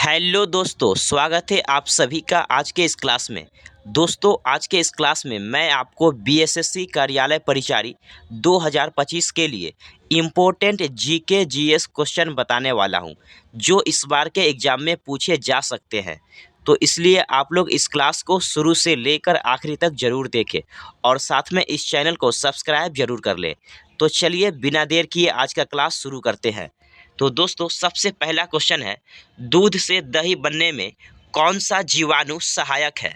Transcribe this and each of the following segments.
Hello दोस्तों, स्वागत है आप सभी का आज के इस क्लास में। दोस्तों, आज के इस क्लास में मैं आपको बीएसएससी कार्यालय परिचारी 2025 के लिए इम्पोर्टेंट जीके जीएस क्वेश्चन बताने वाला हूं, जो इस बार के एग्ज़ाम में पूछे जा सकते हैं। तो इसलिए आप लोग इस क्लास को शुरू से लेकर आखिरी तक ज़रूर देखें और साथ में इस चैनल को सब्सक्राइब ज़रूर कर लें। तो चलिए बिना देर किए आज का क्लास शुरू करते हैं। तो दोस्तों, सबसे पहला क्वेश्चन है, दूध से दही बनने में कौन सा जीवाणु सहायक है?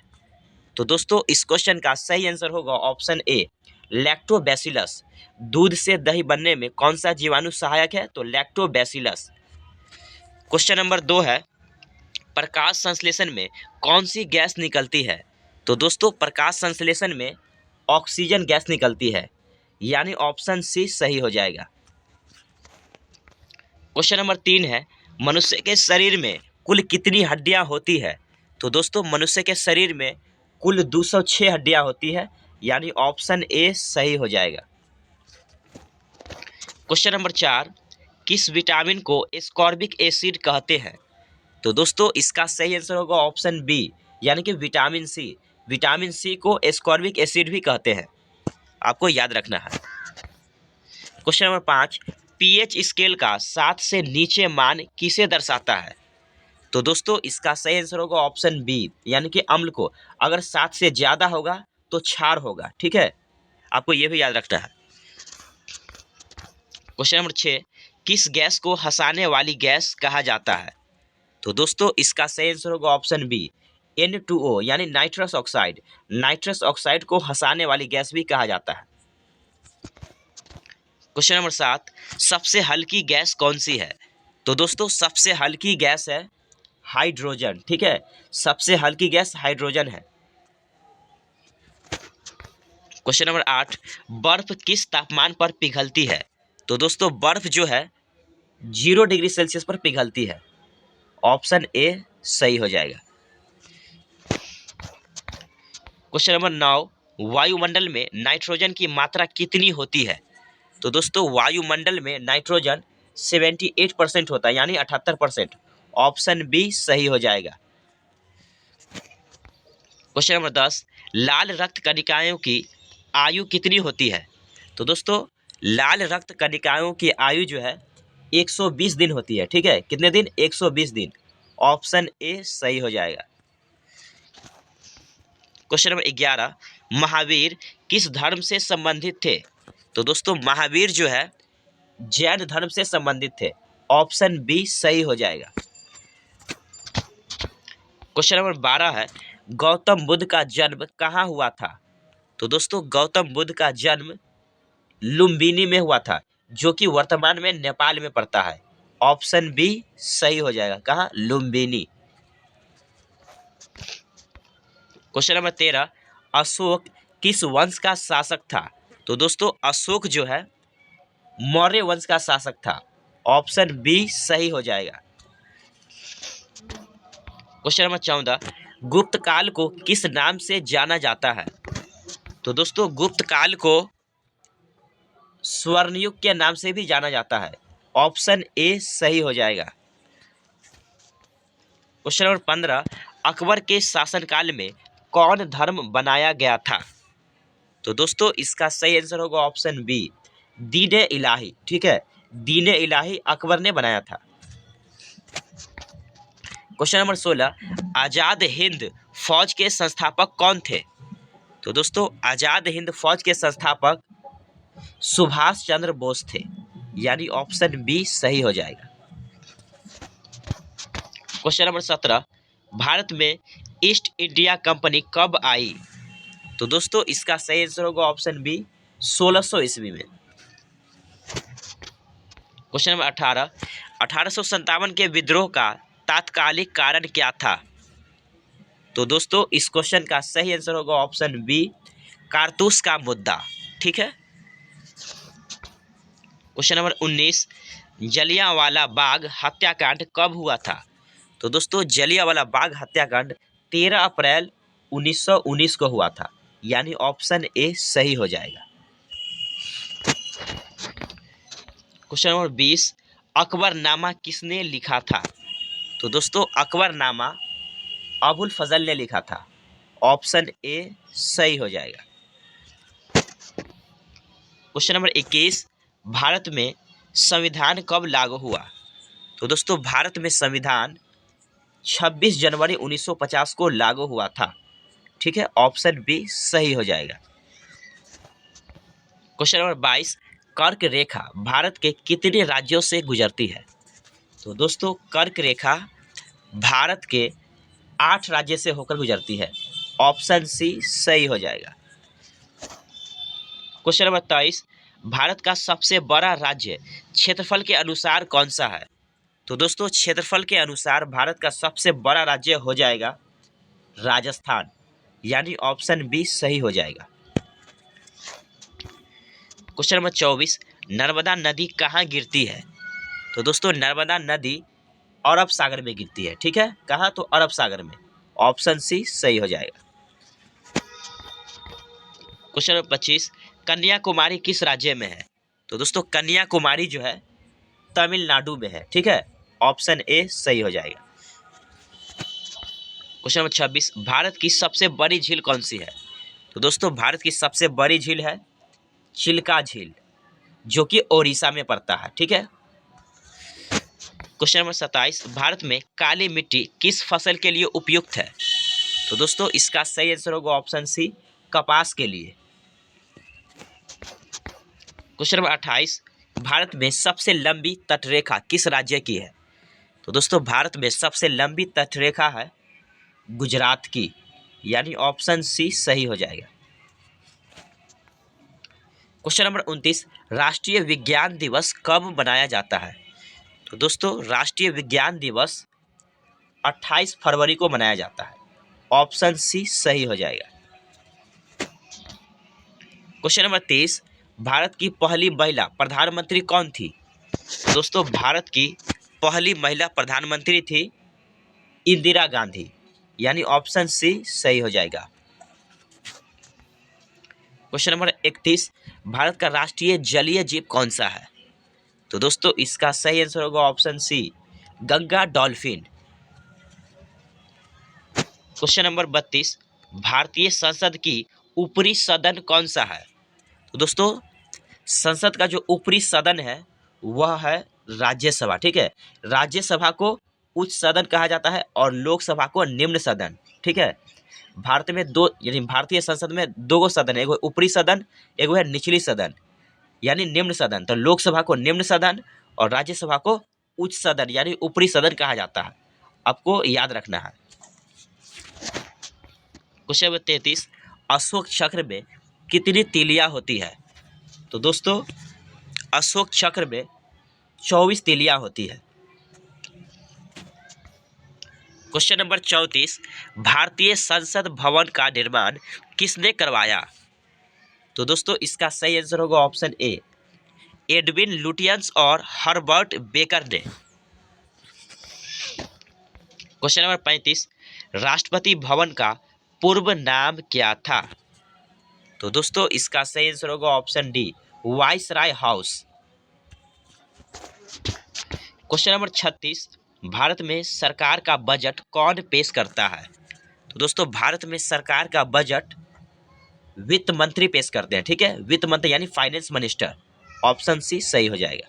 तो दोस्तों, इस क्वेश्चन का सही आंसर होगा ऑप्शन ए, लैक्टोबैसिलस। दूध से दही बनने में कौन सा जीवाणु सहायक है? तो लैक्टोबैसिलस। क्वेश्चन नंबर 2 है, प्रकाश संश्लेषण में कौन सी गैस निकलती है? तो दोस्तों, प्रकाश संश्लेषण में ऑक्सीजन गैस निकलती है, यानी ऑप्शन सी सही हो जाएगा। क्वेश्चन नंबर 3 है, मनुष्य के शरीर में कुल कितनी हड्डियां होती है? तो दोस्तों, मनुष्य के शरीर में कुल 206 हड्डियां होती है, यानी ऑप्शन ए सही हो जाएगा। क्वेश्चन नंबर 4, किस विटामिन को एस्कॉर्बिक एसिड कहते हैं? तो दोस्तों, इसका सही आंसर होगा ऑप्शन बी, यानी कि विटामिन सी। विटामिन सी को एस्कॉर्बिक एसिड भी कहते हैं, आपको याद रखना है। क्वेश्चन नंबर 5, पीएच स्केल का 7 से नीचे मान किसे दर्शाता है? तो दोस्तों, इसका सही आंसर होगा ऑप्शन बी, यानी कि अम्ल को। अगर 7 से ज़्यादा होगा तो क्षार होगा, ठीक है, आपको ये भी याद रखना है। क्वेश्चन नंबर 6, किस गैस को हंसाने वाली गैस कहा जाता है? तो दोस्तों, इसका सही आंसर होगा ऑप्शन बी, N2O, यानी नाइट्रस ऑक्साइड। नाइट्रस ऑक्साइड को हंसाने वाली गैस भी कहा जाता है। क्वेश्चन नंबर 7, सबसे हल्की गैस कौन सी है? तो दोस्तों, सबसे हल्की गैस है हाइड्रोजन, ठीक है, सबसे हल्की गैस हाइड्रोजन है। क्वेश्चन नंबर 8, बर्फ किस तापमान पर पिघलती है? तो दोस्तों, बर्फ जो है 0 डिग्री सेल्सियस पर पिघलती है, ऑप्शन ए सही हो जाएगा। क्वेश्चन नंबर 9, वायुमंडल में नाइट्रोजन की मात्रा कितनी होती है? तो दोस्तों, वायुमंडल में नाइट्रोजन 78% होता है, यानी 78%, ऑप्शन बी सही हो जाएगा। क्वेश्चन नंबर 10, लाल रक्त कणिकाओं की आयु कितनी होती है? तो दोस्तों, लाल रक्त कणिकाओं की आयु जो है 120 दिन होती है, ठीक है, कितने दिन? 120 दिन, ऑप्शन ए सही हो जाएगा। क्वेश्चन नंबर 11, महावीर किस धर्म से संबंधित थे? तो दोस्तों, महावीर जो है जैन धर्म से संबंधित थे, ऑप्शन बी सही हो जाएगा। क्वेश्चन नंबर 12 है, गौतम बुद्ध का जन्म कहाँ हुआ था? तो दोस्तों, गौतम बुद्ध का जन्म लुम्बिनी में हुआ था, जो कि वर्तमान में नेपाल में पड़ता है, ऑप्शन बी सही हो जाएगा। कहाँ? लुम्बिनी। क्वेश्चन नंबर 13, अशोक किस वंश का शासक था? तो दोस्तों, अशोक जो है मौर्य वंश का शासक था, ऑप्शन बी सही हो जाएगा। क्वेश्चन नंबर 14, गुप्त काल को किस नाम से जाना जाता है? तो दोस्तों, गुप्त काल को स्वर्णयुग के नाम से भी जाना जाता है, ऑप्शन ए सही हो जाएगा। क्वेश्चन नंबर 15, अकबर के शासनकाल में कौन धर्म बनाया गया था? तो दोस्तों, इसका सही आंसर होगा ऑप्शन बी, दीन इलाही, ठीक है, दीन इलाही अकबर ने बनाया था। क्वेश्चन नंबर 16, आजाद हिंद फौज के संस्थापक कौन थे? तो दोस्तों, आजाद हिंद फौज के संस्थापक सुभाष चंद्र बोस थे, यानी ऑप्शन बी सही हो जाएगा। क्वेश्चन नंबर 17, भारत में ईस्ट इंडिया कंपनी कब आई? तो दोस्तों, इसका सही आंसर होगा ऑप्शन बी, 1600 ईस्वी में। क्वेश्चन नंबर 18, 1857 के विद्रोह का तात्कालिक कारण क्या था? तो दोस्तों, इस क्वेश्चन का सही आंसर होगा ऑप्शन बी, कारतूस का मुद्दा, ठीक है। क्वेश्चन नंबर 19, जलियांवाला बाग हत्याकांड कब हुआ था? तो दोस्तों, जलियांवाला बाग हत्याकांड 13 अप्रैल 1919 को हुआ था, यानी ऑप्शन ए सही हो जाएगा। क्वेश्चन नंबर 20, अकबरनामा किसने लिखा था? तो दोस्तों अकबरनामा अबुल फजल ने लिखा था। ऑप्शन ए सही हो जाएगा। क्वेश्चन नंबर 21, भारत में संविधान कब लागू हुआ? तो दोस्तों भारत में संविधान 26 जनवरी 1950 को लागू हुआ था। ठीक है, ऑप्शन बी सही हो जाएगा। क्वेश्चन नंबर 22, कर्क रेखा भारत के कितने राज्यों से गुजरती है? तो दोस्तों कर्क रेखा भारत के 8 राज्य से होकर गुजरती है। ऑप्शन सी सही हो जाएगा। क्वेश्चन नंबर 23, भारत का सबसे बड़ा राज्य क्षेत्रफल के अनुसार कौन सा है? तो दोस्तों क्षेत्रफल के अनुसार भारत का सबसे बड़ा राज्य हो जाएगा राजस्थान, यानी ऑप्शन बी सही हो जाएगा। क्वेश्चन नंबर 24, नर्मदा नदी कहाँ गिरती है? तो दोस्तों नर्मदा नदी अरब सागर में गिरती है। ठीक है, कहाँ? तो अरब सागर में। ऑप्शन सी सही हो जाएगा। क्वेश्चन नंबर 25, कन्याकुमारी किस राज्य में है? तो दोस्तों कन्याकुमारी जो है तमिलनाडु में है। ठीक है, ऑप्शन ए सही हो जाएगा। क्वेश्चन नंबर 26, भारत की सबसे बड़ी झील कौन सी है? तो दोस्तों भारत की सबसे बड़ी झील है चिल्का झील, जो कि ओडिशा में पड़ता है। ठीक है। क्वेश्चन नंबर 27, भारत में काली मिट्टी किस फसल के लिए उपयुक्त है? तो दोस्तों इसका सही आंसर होगा ऑप्शन सी कपास के लिए। क्वेश्चन नंबर 28, भारत में सबसे लंबी तटरेखा किस राज्य की है? तो दोस्तों भारत में सबसे लंबी तटरेखा है गुजरात की, यानी ऑप्शन सी सही हो जाएगा। क्वेश्चन नंबर 29, राष्ट्रीय विज्ञान दिवस कब मनाया जाता है? तो दोस्तों राष्ट्रीय विज्ञान दिवस 28 फरवरी को मनाया जाता है। ऑप्शन सी सही हो जाएगा। क्वेश्चन नंबर 30, भारत की पहली महिला प्रधानमंत्री कौन थी? दोस्तों भारत की पहली महिला प्रधानमंत्री थी इंदिरा गांधी, यानी ऑप्शन सी सही हो जाएगा। क्वेश्चन नंबर 31, भारत का राष्ट्रीय जलीय जीव कौन सा है? तो दोस्तों इसका सही आंसर होगा option C Ganga dolphin. Question number 32, भारतीय संसद की ऊपरी सदन कौन सा है? तो दोस्तों संसद का जो ऊपरी सदन है वह है राज्यसभा। ठीक है, राज्यसभा को उच्च सदन कहा जाता है और लोकसभा को निम्न सदन। ठीक है, भारत में दो, यानी भारतीय संसद में दो गो सदन है, एगो ऊपरी सदन, एगो है निचली सदन, यानी निम्न सदन। तो लोकसभा को निम्न सदन और राज्यसभा को उच्च सदन यानी ऊपरी सदन कहा जाता है। आपको याद रखना है। क्वेश्चन नंबर 33, अशोक चक्र में कितनी तीलियां होती है? तो दोस्तों अशोक चक्र में 24 तीलियां होती है। क्वेश्चन नंबर 34, भारतीय संसद भवन का निर्माण किसने करवाया? तो दोस्तों इसका सही आंसर होगा ऑप्शन ए एडविन लुटियंस और हर्बर्ट बेकर ने। क्वेश्चन नंबर 35, राष्ट्रपति भवन का पूर्व नाम क्या था? तो दोस्तों इसका सही आंसर होगा option D viceroy house. Question number 36, Bharat में सरकार का बजट कौन पेश करता है? तो दोस्तों भारत में सरकार का बजट वित्त मंत्री पेश करते हैं। ठीक है, वित्त मंत्री यानी फाइनेंस मिनिस्टर। ऑप्शन सी सही हो जाएगा।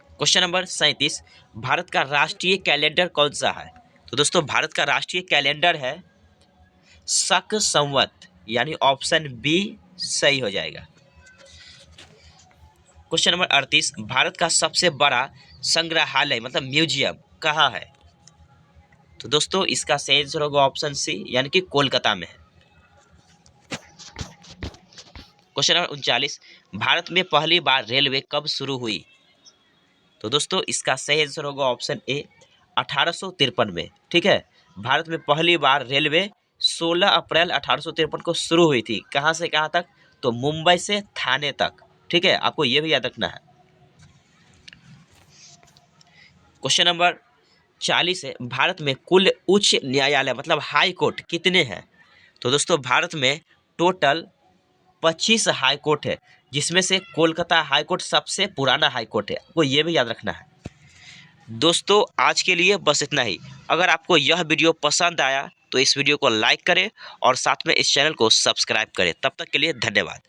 क्वेश्चन नंबर 37, भारत का राष्ट्रीय कैलेंडर कौन सा है? तो दोस्तों भारत का राष्ट्रीय कैलेंडर है शक संवत, यानी ऑप्शन बी सही हो जाएगा। क्वेश्चन नंबर 38, भारत का सबसे बड़ा संग्रहालय मतलब म्यूजियम कहाँ है? तो दोस्तों इसका सही आंसर होगा ऑप्शन सी यानी कि कोलकाता में है। क्वेश्चन नंबर 39, भारत में पहली बार रेलवे कब शुरू हुई? तो दोस्तों इसका सही आंसर होगा ऑप्शन ए 1853 में। ठीक है, भारत में पहली बार रेलवे 16 अप्रैल 1853 को शुरू हुई थी। कहाँ से कहाँ तक? तो मुंबई से थाने तक। ठीक है, आपको ये भी याद रखना है। क्वेश्चन नंबर 40 है, भारत में कुल उच्च न्यायालय मतलब हाई कोर्ट कितने हैं? तो दोस्तों भारत में टोटल 25 हाई कोर्ट है, जिसमें से कोलकाता हाई कोर्ट सबसे पुराना हाई कोर्ट है। आपको ये भी याद रखना है। दोस्तों आज के लिए बस इतना ही। अगर आपको यह वीडियो पसंद आया तो इस वीडियो को लाइक करें और साथ में इस चैनल को सब्सक्राइब करें। तब तक के लिए धन्यवाद।